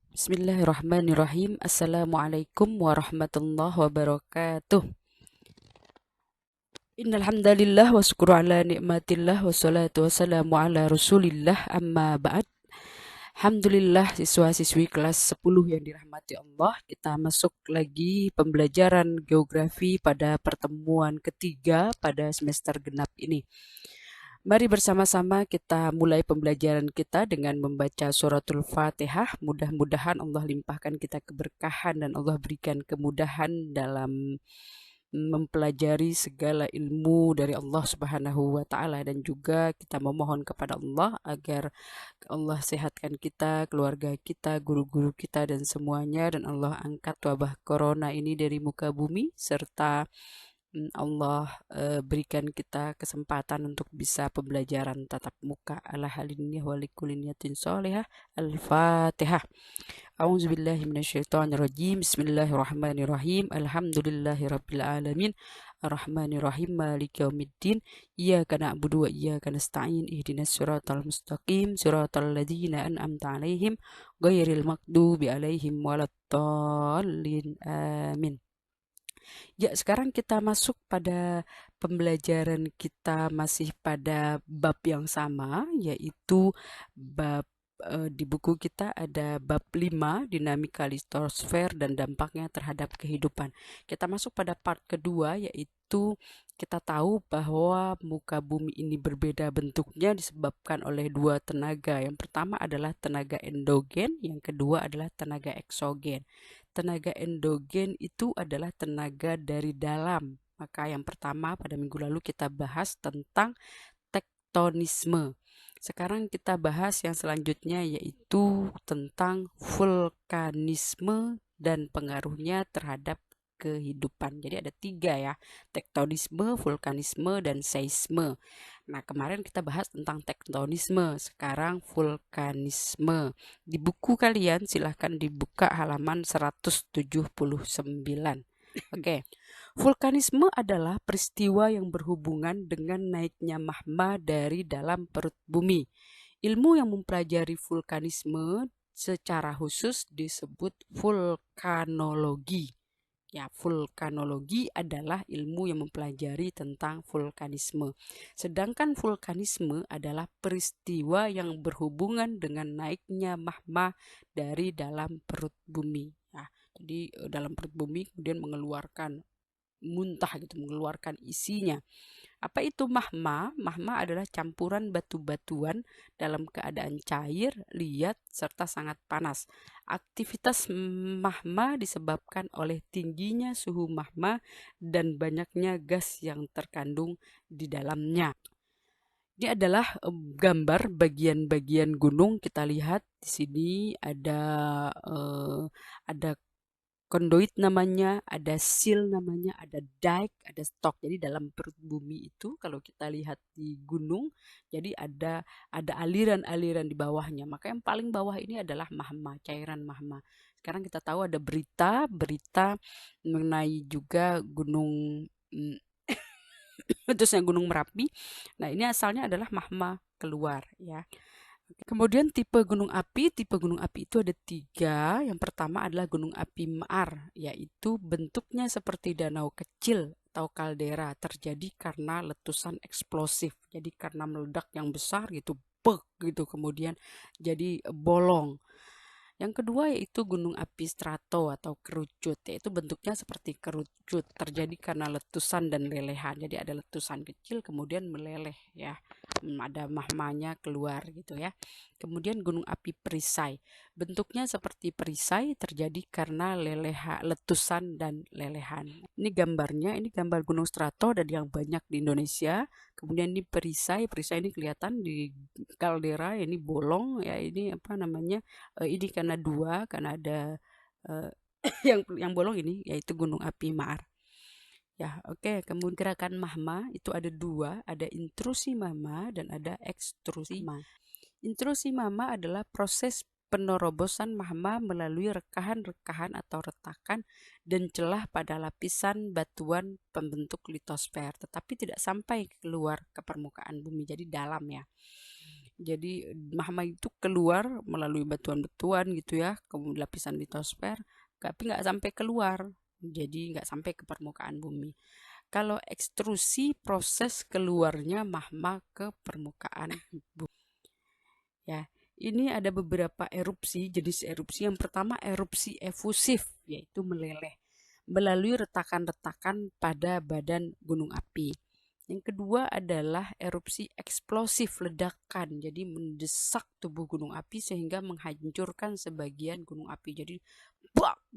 Bismillahirrahmanirrahim. Assalamualaikum warahmatullahi wabarakatuh. Innal hamdalillah wa syukru ala nikmatillah wa salatu wassalamu ala Rasulillah amma ba'd. Alhamdulillah siswa-siswi kelas 10 yang dirahmati Allah, kita masuk lagi pembelajaran geografi pada pertemuan ketiga pada semester genap ini. Mari bersama-sama kita mulai pembelajaran kita dengan membaca suratul Fatihah. Mudah-mudahan Allah limpahkan kita keberkahan dan Allah berikan kemudahan dalam mempelajari segala ilmu dari Allah Subhanahu wa taala, dan juga kita memohon kepada Allah agar Allah sehatkan kita, keluarga kita, guru-guru kita dan semuanya, dan Allah angkat wabah corona ini dari muka bumi, serta Allah berikan kita kesempatan untuk bisa pembelajaran tatap muka ala haliniyah walikuliniyatin solehah. Al-Fatihah. A'udzubillahi minasyaitonirrajim. Bismillahirrahmanirrahim. Alhamdulillahirabbil alamin. Arrahmanirrahim. Maliki yaumiddin. Iyyaka na'budu wa iyyaka nasta'in. Ihdinas siratal mustaqim. Siratal ladzina an'amta 'alaihim ghairil maghdubi 'alaihim waladdallin. Amin. Ya, sekarang kita masuk pada pembelajaran kita masih pada bab yang sama, yaitu bab di buku kita ada bab 5, dinamika litosfer dan dampaknya terhadap kehidupan. Kita masuk pada part kedua, yaitu kita tahu bahwa muka bumi ini berbeda bentuknya disebabkan oleh dua tenaga. Yang pertama adalah tenaga endogen, yang kedua adalah tenaga eksogen. Tenaga endogen itu adalah tenaga dari dalam. Maka yang pertama pada minggu lalu kita bahas tentang tektonisme. Sekarang kita bahas yang selanjutnya, yaitu tentang vulkanisme dan pengaruhnya terhadap kehidupan. Jadi ada 3 ya, tektonisme, vulkanisme, dan seisme. Nah, kemarin kita bahas tentang tektonisme, sekarang vulkanisme. Di buku kalian silahkan dibuka halaman 179. Oke. Vulkanisme adalah peristiwa yang berhubungan dengan naiknya magma dari dalam perut bumi. Ilmu yang mempelajari vulkanisme secara khusus disebut vulkanologi. Ya, vulkanologi adalah ilmu yang mempelajari tentang vulkanisme. Sedangkan vulkanisme adalah peristiwa yang berhubungan dengan naiknya magma dari dalam perut bumi. Ya, jadi dalam perut bumi kemudian mengeluarkan muntah gitu, mengeluarkan isinya. Apa itu magma? Magma adalah campuran batu-batuan dalam keadaan cair, liat, serta sangat panas. Aktivitas magma disebabkan oleh tingginya suhu magma dan banyaknya gas yang terkandung di dalamnya. Ini adalah gambar bagian-bagian gunung. Kita lihat di sini ada kondoid namanya, ada seal namanya, ada dike, ada stok. Jadi dalam perut bumi itu kalau kita lihat di gunung, jadi ada aliran-aliran di bawahnya. Maka yang paling bawah ini adalah magma, cairan magma. Sekarang kita tahu ada berita mengenai juga gunung letusnya gunung Merapi. Nah, ini asalnya adalah magma keluar ya. Kemudian tipe gunung api itu ada 3. Yang pertama adalah gunung api maar, yaitu bentuknya seperti danau kecil atau kaldera, terjadi karena letusan eksplosif. Jadi karena meledak yang besar gitu, bek gitu, kemudian jadi bolong. Yang kedua yaitu gunung api strato atau kerucut, yaitu bentuknya seperti kerucut, terjadi karena letusan dan lelehan. Jadi ada letusan kecil kemudian meleleh ya, ada magmanya keluar gitu ya. Kemudian gunung api perisai, bentuknya seperti perisai, terjadi karena letusan dan lelehan. Ini gambarnya, ini gambar gunung strato dan yang banyak di Indonesia. Kemudian ini perisai ini kelihatan di kaldera, ini bolong ya, ini apa namanya, ini karena 2, karena ada yang bolong ini yaitu gunung api maar. Ya, oke. Kemudian gerakan magma itu ada 2, ada intrusi magma dan ada ekstrusi magma. Intrusi magma adalah proses penerobosan magma melalui rekahan-rekahan atau retakan dan celah pada lapisan batuan pembentuk litosfer, tetapi tidak sampai keluar ke permukaan bumi, jadi dalam ya. Jadi magma itu keluar melalui batuan-batuan gitu ya, kemudian lapisan litosfer, tapi nggak sampai keluar, jadi nggak sampai ke permukaan bumi. Kalau ekstrusi, proses keluarnya magma ke permukaan bumi. Ya, ini ada beberapa erupsi, jenis erupsi. Yang pertama erupsi efusif, yaitu meleleh melalui retakan-retakan pada badan gunung api. Yang kedua adalah erupsi eksplosif, ledakan. Jadi mendesak tubuh gunung api sehingga menghancurkan sebagian gunung api. Jadi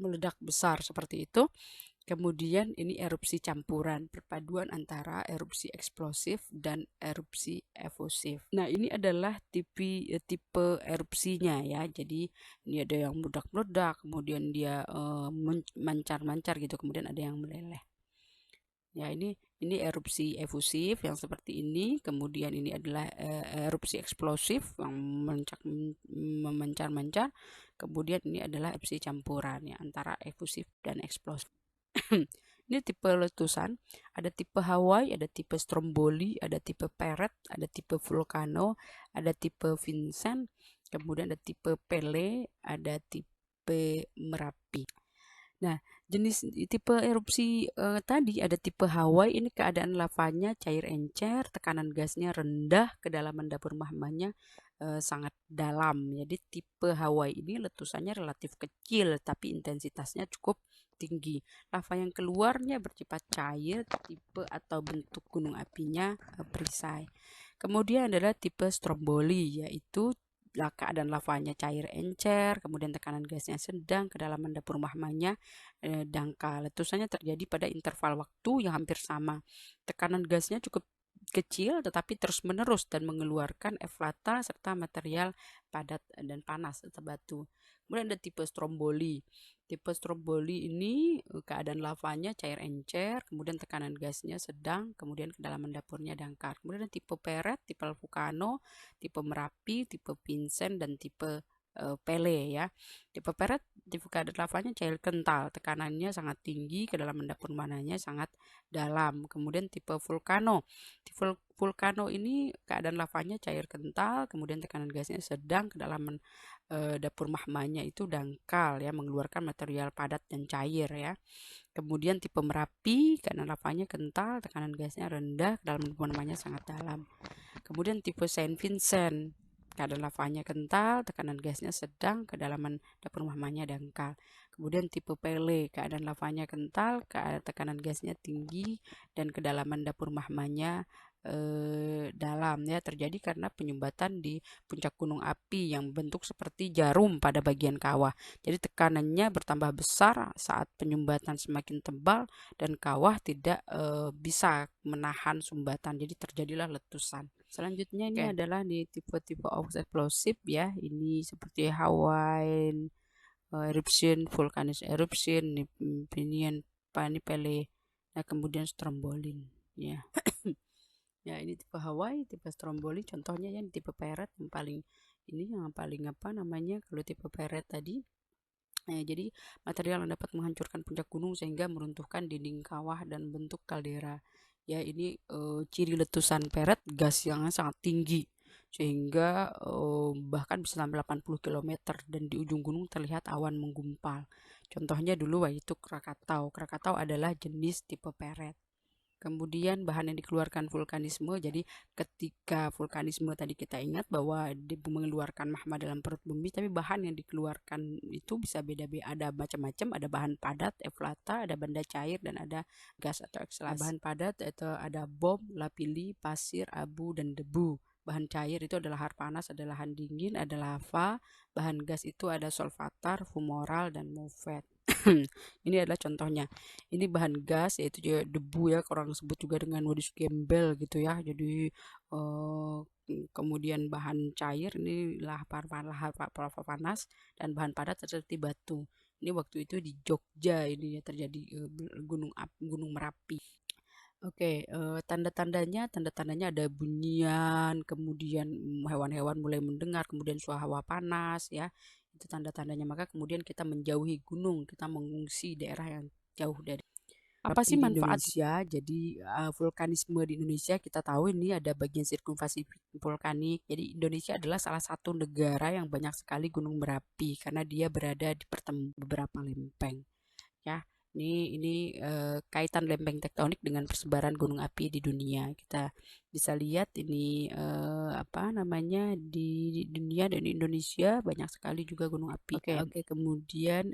meledak besar seperti itu. Kemudian ini erupsi campuran, perpaduan antara erupsi eksplosif dan erupsi efusif. Nah, ini adalah tipe erupsinya ya. Jadi ini ada yang meledak-meledak, kemudian dia mancar-mancar gitu, kemudian ada yang meleleh. Ya, ini erupsi efusif yang seperti ini, kemudian ini adalah erupsi eksplosif yang memancar-mancar, kemudian ini adalah erupsi campuran ya antara efusif dan eksplosif. Ini tipe letusan, ada tipe Hawaii, ada tipe Stromboli, ada tipe Peret, ada tipe Vulcano, ada tipe Vincent, kemudian ada tipe Pele, ada tipe Merapi. Nah, jenis tipe erupsi tadi ada tipe Hawaii, ini keadaan lavanya cair encer, tekanan gasnya rendah, kedalaman dapur magmanya sangat dalam. Jadi tipe Hawaii ini letusannya relatif kecil tapi intensitasnya cukup tinggi. Lava yang keluarnya bersifat cair, tipe atau bentuk gunung apinya perisai. Kemudian adalah tipe Stromboli, yaitu keadaan lavanya cair encer, kemudian tekanan gasnya sedang, kedalaman dapur magmanya dangkal. Letusannya terjadi pada interval waktu yang hampir sama. Tekanan gasnya cukup kecil tetapi terus-menerus dan mengeluarkan eflata serta material padat dan panas serta batu. Kemudian ada tipe Stromboli. Tipe Stromboli ini keadaan lavanya cair encer, kemudian tekanan gasnya sedang, kemudian kedalaman dapurnya dangkal. Kemudian ada tipe Peret, tipe Vulcano, tipe Merapi, tipe Vincent, dan tipe Pele ya. Tipe Peret, tipe keadaan lavanya cair kental, tekanannya sangat tinggi, kedalaman dapur mananya sangat dalam. Kemudian tipe Vulcano. Tipe Vulcano ini keadaan lavanya cair kental, kemudian tekanan gasnya sedang, kedalaman dapur magmanya itu dangkal ya, mengeluarkan material padat dan cair ya. Kemudian tipe Merapi, karena lavanya kental, tekanan gasnya rendah, kedalaman dapur magmanya sangat dalam. Kemudian tipe Saint Vincent, keadaan lavanya kental, tekanan gasnya sedang, kedalaman dapur magmanya dangkal. Kemudian tipe Pele, keadaan lavanya kental, tekanan gasnya tinggi, dan kedalaman dapur magmanya dalam ya, terjadi karena penyumbatan di puncak gunung api yang bentuk seperti jarum pada bagian kawah. Jadi tekanannya bertambah besar saat penyumbatan semakin tebal dan kawah tidak bisa menahan sumbatan. Jadi terjadilah letusan. Selanjutnya ini adalah di tipe-tipe explosive ya. Ini seperti Hawaiian eruption, volcanic eruption, Pinion, Panipele, nah kemudian Strombolin ya. Ya, ini tipe Hawaii, tipe Stromboli, contohnya ya tipe Peret yang paling apa namanya, kalau tipe Peret tadi jadi material yang dapat menghancurkan puncak gunung sehingga meruntuhkan dinding kawah dan bentuk kaldera. Ya, ini ciri letusan Peret, gas yang sangat tinggi sehingga bahkan bisa sampai 80 km dan di ujung gunung terlihat awan menggumpal. Contohnya dulu yaitu Krakatau. Krakatau adalah jenis tipe Peret. Kemudian bahan yang dikeluarkan vulkanisme, jadi ketika vulkanisme tadi kita ingat bahwa mengeluarkan magma dalam perut bumi, tapi bahan yang dikeluarkan itu bisa beda-beda, ada macam-macam, ada bahan padat, eflata, ada benda cair, dan ada gas atau ekselasi. Bahan padat itu ada bom, lapili, pasir, abu, dan debu. Bahan cair itu adalah lahar panas, ada lahan dingin, ada lava. Bahan gas itu ada solvatar, fumoral, dan movet. Ini adalah contohnya. Ini bahan gas yaitu juga debu ya, orang sebut juga dengan modus gembel gitu ya. Jadi kemudian bahan cair ini lahar panas dan bahan padat seperti batu. Ini waktu itu di Jogja ini ya terjadi gunung Merapi. Oke, tanda-tandanya ada bunyian, kemudian hewan-hewan mulai mendengar, kemudian suara panas ya. Itu tanda-tandanya. Maka kemudian kita menjauhi gunung, kita mengungsi daerah yang jauh dari. Apa sih di manfaat? Indonesia. Jadi vulkanisme di Indonesia kita tahu ini ada bagian sirkumfasi vulkanik. Jadi Indonesia adalah salah satu negara yang banyak sekali gunung berapi karena dia berada di pertemuan beberapa lempeng. Ya, ini kaitan lempeng tektonik dengan persebaran gunung api di dunia. Kita bisa lihat ini apa namanya di dunia dan di Indonesia banyak sekali juga gunung api. Oke. Kemudian